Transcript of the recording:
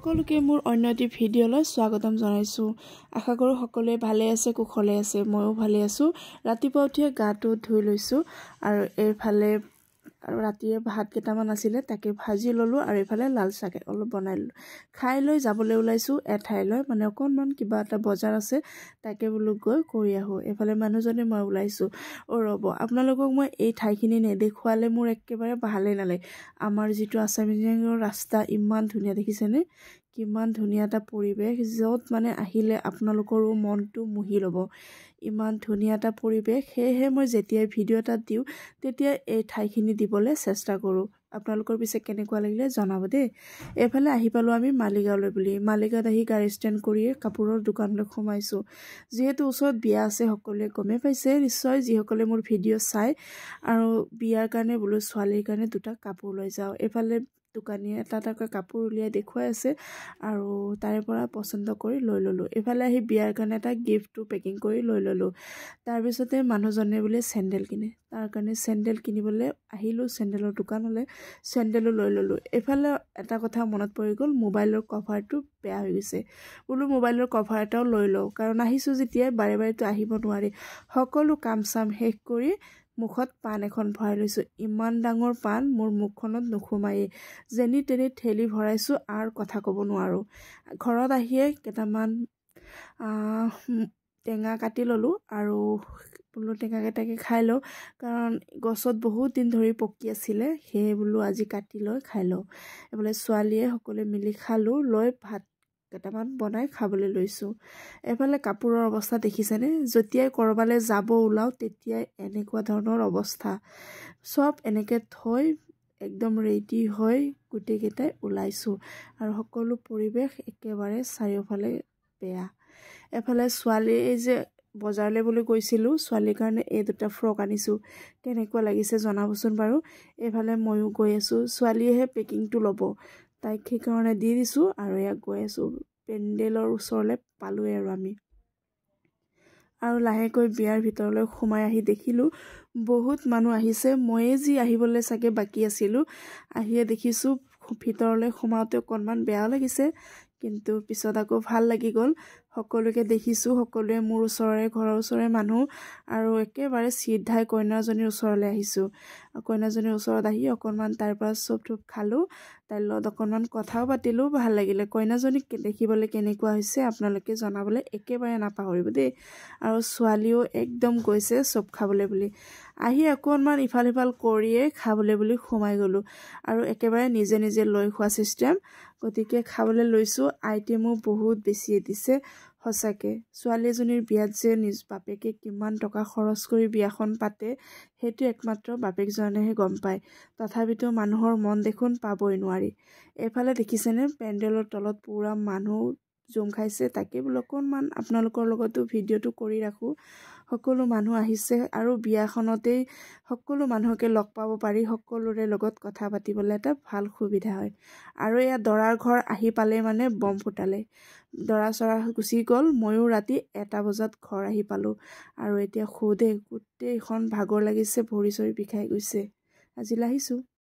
সকলোকে মোৰ অন্য এটি ভিডিঅ'লৈ স্বাগতম জনাইছো। আশা কৰো সকলোৱে ভালে আছে, কুশলে আছে। ময়ো ভালে আছো। ৰাতিপুৱা উঠি গাটো ধুই লৈছো আৰু এইফালে ৰাতিয়ে ভাত কেইটামান আছিলে তাকে ভাজি ললো আৰু এইফালে লাল চাহ অলপ বনাই ললো। খাই লৈ যাবলৈ ওলাইছো এঠাইলৈ, মানে অকনমান কিবা এটা বজাৰ আছে তাকে বোলো গৈ কৰি আহো। এইফালে মানুহজনে মই ওলাইছো। ৰ'ব, আপোনালোকক মই এই ঠাইখিনি নেদেখুৱালে মোৰ একেবাৰে ভালেই নালাগে। আমাৰ যিটো আছামিজৰ ৰাস্তা ইমান ধুনীয়া, দেখিছেনে? কিমান ধুনীয়া এটা পৰিৱেশ, য'ত মানে আহিলে আপোনালোকৰো মনটো মুহি ল'ব। ইমান ধুনীয়া এটা পৰিৱেশ। সেয়েহে মই যেতিয়া ভিডিঅ' এটা দিওঁ তেতিয়া এই ঠাইখিনি দিবলৈ চেষ্টা কৰোঁ। আপোনালোকৰ পিছে কেনেকুৱা লাগিলে জনাব দেই। এইফালে আহি পালো আমি মালিগাঁৱলৈ বুলি। মালিগাঁৱত আহি গাড়ী ষ্টেণ্ড কৰিয়ে কাপোৰৰ দোকানলৈ সোমাইছোঁ। যিহেতু ওচৰত বিয়া আছে সকলোৱে গমেই পাইছে নিশ্চয়, যিসকলে মোৰ ভিডিঅ' চাই। আৰু বিয়াৰ কাৰণে বোলো ছোৱালীৰ কাৰণে দুটা কাপোৰ লৈ যাওঁ। এইফালে দোকানীয়ে এটা এটাকৈ কাপোৰ উলিয়াই দেখুৱাই আছে আৰু তাৰে পৰা পচন্দ কৰি লৈ ল'লোঁ। এইফালে আহি বিয়াৰ কাৰণে এটা গিফ্টটো পেকিং কৰি লৈ ল'লোঁ। তাৰপিছতে মানুহজনে বোলে চেণ্ডেল কিনে, তাৰ কাৰণে চেণ্ডেল কিনিবলৈ আহিলোঁ চেণ্ডেলৰ দোকানলৈ। চেণ্ডেলো লৈ ল'লোঁ। এইফালে এটা কথা মনত পৰি গ'ল, মোবাইলৰ কভাৰটো বেয়া হৈ গৈছে। বোলো মোবাইলৰ কভাৰ এটাও লৈ লওঁ, কাৰণ আহিছোঁ যেতিয়া বাৰে বাৰেতো আহিব নোৱাৰি। সকলো কাম চাম শেষ কৰি মুখত পাণ এখন ভৰাই লৈছোঁ। ইমান ডাঙৰ পাণ মোৰ মুখখনত নোসোমায়েই, যেনি তেনি ঠেলি ভৰাইছোঁ আৰু কথা ক'ব নোৱাৰোঁ। ঘৰত আহিয়ে কেইটামান টেঙা কাটি ল'লোঁ আৰু বোলো টেঙাকেইটাকে খাই লওঁ, কাৰণ গছত বহুত দিন ধৰি পকি আছিলে। সেয়ে বোলো আজি কাটি লৈ খাই লওঁ। এইফালে ছোৱালীয়ে সকলোৱে মিলি খালোঁ, লৈ ভাত কেইটামান বনাই খাবলৈ লৈছোঁ। এইফালে কাপোৰৰ অৱস্থা দেখিছেনে? যেতিয়াই ক'ৰবালৈ যাব ওলাওঁ তেতিয়াই এনেকুৱা ধৰণৰ অৱস্থা। চব এনেকৈ থৈ একদম ৰেডি হৈ গোটেইকেইটাই ওলাইছোঁ আৰু সকলো পৰিৱেশ একেবাৰে চাৰিওফালে বেয়া। এফালে ছোৱালী এই যে বজাৰলৈ বুলি গৈছিলোঁ, ছোৱালীৰ কাৰণে এই দুটা ফ্ৰক আনিছোঁ। কেনেকুৱা লাগিছে জনাবচোন বাৰু। এইফালে ময়ো গৈ আছোঁ, ছোৱালীয়েহে পেকিংটো ল'ব, তাইক সেইকাৰণে দি দিছোঁ আৰু ইয়াক গৈ আছোঁ। পেণ্ডেলৰ ওচৰলৈ পালোঁৱে আৰু আমি। আৰু লাহেকৈ বিয়াৰ ভিতৰলৈ সোমাই আহি দেখিলোঁ বহুত মানুহ আহিছে। ময়ে যি আহিবলৈ চাগে বাকী আছিলোঁ, আহিয়ে দেখিছোঁ ভিতৰলৈ সোমাওঁতে অকণমান বেয়াও লাগিছে, কিন্তু পিছত আকৌ ভাল লাগি গ'ল। সকলোকে দেখিছোঁ, সকলোৱে মোৰ ওচৰৰে ঘৰৰ ওচৰৰে মানুহ আৰু একেবাৰে চিধাই কইনাজনীৰ ওচৰলৈ আহিছোঁ। কইনাজনীৰ ওচৰত আহি অকণমান তাইৰ পৰা চুপ থুপ খালোঁ, তাইৰ লগত অকণমান কথাও পাতিলোঁ, ভাল লাগিলে। কইনাজনীক দেখিবলৈ কেনেকুৱা হৈছে আপোনালোকে জনাবলৈ একেবাৰে নাপাহৰিব দেই। আৰু ছোৱালীও একদম গৈছে চুপ খাবলৈ বুলি। আহি অকণমান ইফাল সিফাল কৰিয়ে খাবলৈ বুলি সোমাই গ'লোঁ আৰু একেবাৰে নিজে নিজে লৈ খোৱা ছিষ্টেম। গতিকে খাবলৈ লৈছোঁ। আইটেমো বহুত বেছিয়ে দিছে সঁচাকৈ। ছোৱালী এজনীৰ বিয়াত যে নিজ বাপেকে কিমান টকা খৰচ কৰি বিয়াখন পাতে সেইটো একমাত্ৰ বাপেকজনেহে গম পায়। তথাপিতো মানুহৰ মন দেখোন পাবই নোৱাৰি। এইফালে দেখিছেনে পেণ্ডেলৰ তলত পূৰা মানুহ জুম খাইছে। তাকে বোলো অকণমান আপোনালোকৰ লগতো ভিডিঅ'টো কৰি ৰাখোঁ। সকলো মানুহ আহিছে আৰু বিয়াখনতেই সকলো মানুহকে লগ পাব পাৰি, সকলোৰে লগত কথা পাতিবলৈ এটা ভাল সুবিধা হয়। আৰু এয়া দৰাৰ ঘৰ আহি পালে মানে বম ফুটালে। দৰা চৰা গুচি গ'ল, ময়ো ৰাতি 1টা বজাত ঘৰ আহি পালোঁ আৰু এতিয়া গোটেইখন ভাগৰ লাগিছে, ভৰি চৰি বিষাই গৈছে। আজিলৈ আহিছোঁ।